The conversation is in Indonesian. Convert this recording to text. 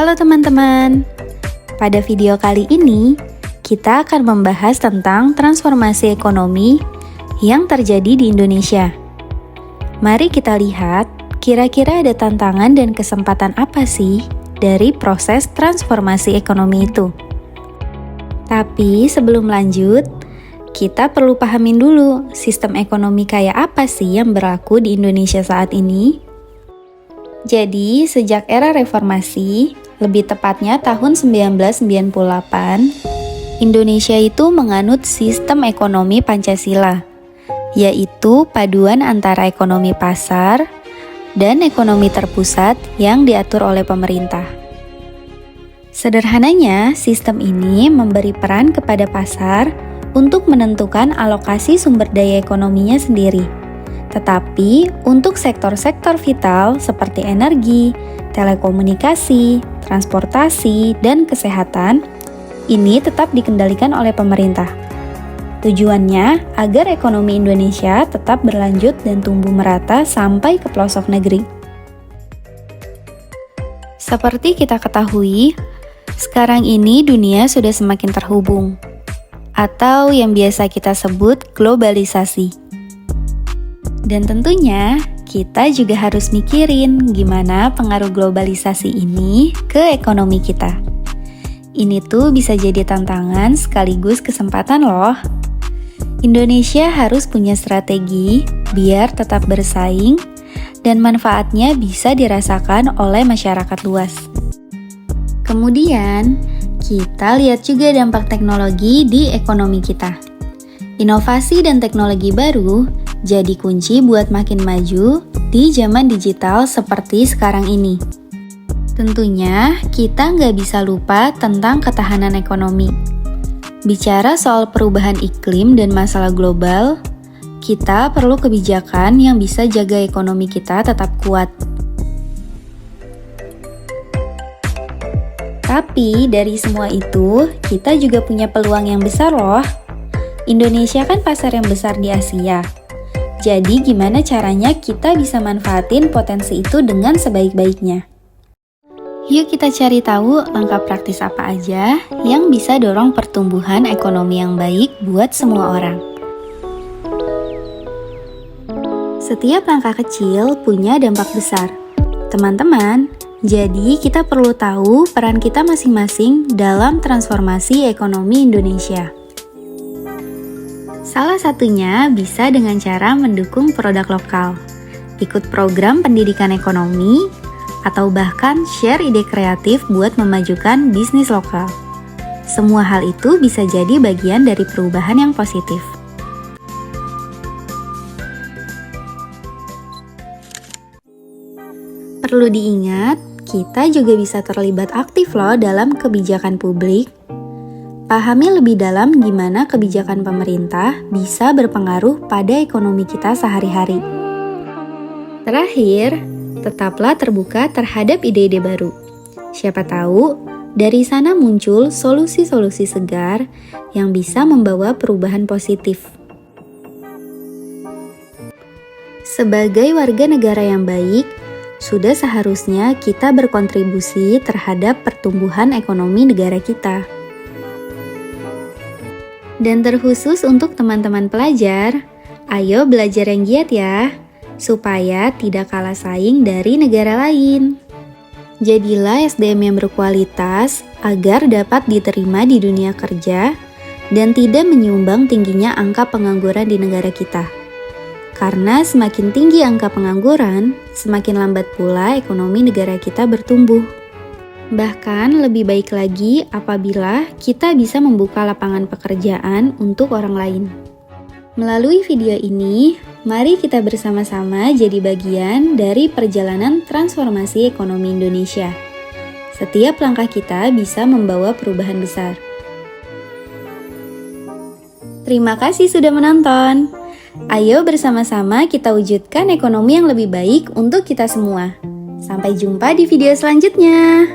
Halo teman-teman, pada video kali ini kita akan membahas tentang transformasi ekonomi yang terjadi di Indonesia. Mari kita lihat kira-kira ada tantangan dan kesempatan apa sih dari proses transformasi ekonomi itu. Tapi sebelum lanjut, kita perlu pahamin dulu sistem ekonomi kayak apa sih yang berlaku di Indonesia saat ini. Jadi, sejak era reformasi, lebih tepatnya tahun 1998, Indonesia itu menganut sistem ekonomi Pancasila, yaitu paduan antara ekonomi pasar dan ekonomi terpusat yang diatur oleh pemerintah. Sederhananya, sistem ini memberi peran kepada pasar untuk menentukan alokasi sumber daya ekonominya sendiri. Tetapi untuk sektor-sektor vital seperti energi, telekomunikasi, transportasi, dan kesehatan, ini tetap dikendalikan oleh pemerintah. Tujuannya agar ekonomi Indonesia tetap berlanjut dan tumbuh merata sampai ke pelosok negeri. Seperti kita ketahui, sekarang ini dunia sudah semakin terhubung, atau yang biasa kita sebut globalisasi. Dan tentunya kita juga harus mikirin gimana pengaruh globalisasi ini ke ekonomi kita. Ini tuh bisa jadi tantangan sekaligus kesempatan loh. Indonesia harus punya strategi biar tetap bersaing dan manfaatnya bisa dirasakan oleh masyarakat luas. Kemudian, kita lihat juga dampak teknologi di ekonomi kita. Inovasi dan teknologi baru jadi kunci buat makin maju di zaman digital seperti sekarang ini. Tentunya kita nggak bisa lupa tentang ketahanan ekonomi. Bicara soal perubahan iklim dan masalah global, kita perlu kebijakan yang bisa jaga ekonomi kita tetap kuat. Tapi dari semua itu, kita juga punya peluang yang besar loh. Indonesia kan pasar yang besar di Asia. Jadi gimana caranya kita bisa manfaatin potensi itu dengan sebaik-baiknya? Yuk kita cari tahu langkah praktis apa aja yang bisa dorong pertumbuhan ekonomi yang baik buat semua orang. Setiap langkah kecil punya dampak besar. Teman-teman, jadi kita perlu tahu peran kita masing-masing dalam transformasi ekonomi Indonesia. Salah satunya bisa dengan cara mendukung produk lokal, ikut program pendidikan ekonomi, atau bahkan share ide kreatif buat memajukan bisnis lokal. Semua hal itu bisa jadi bagian dari perubahan yang positif. Perlu diingat, kita juga bisa terlibat aktif loh dalam kebijakan publik. Pahami lebih dalam gimana kebijakan pemerintah bisa berpengaruh pada ekonomi kita sehari-hari. Terakhir, tetaplah terbuka terhadap ide-ide baru. Siapa tahu, dari sana muncul solusi-solusi segar yang bisa membawa perubahan positif. Sebagai warga negara yang baik, sudah seharusnya kita berkontribusi terhadap pertumbuhan ekonomi negara kita. Dan terkhusus untuk teman-teman pelajar, ayo belajar yang giat ya, supaya tidak kalah saing dari negara lain. Jadilah SDM yang berkualitas agar dapat diterima di dunia kerja dan tidak menyumbang tingginya angka pengangguran di negara kita. Karena semakin tinggi angka pengangguran, semakin lambat pula ekonomi negara kita bertumbuh. Bahkan lebih baik lagi apabila kita bisa membuka lapangan pekerjaan untuk orang lain. Melalui video ini, mari kita bersama-sama jadi bagian dari perjalanan transformasi ekonomi Indonesia. Setiap langkah kita bisa membawa perubahan besar. Terima kasih sudah menonton. Ayo bersama-sama kita wujudkan ekonomi yang lebih baik untuk kita semua. Sampai jumpa di video selanjutnya.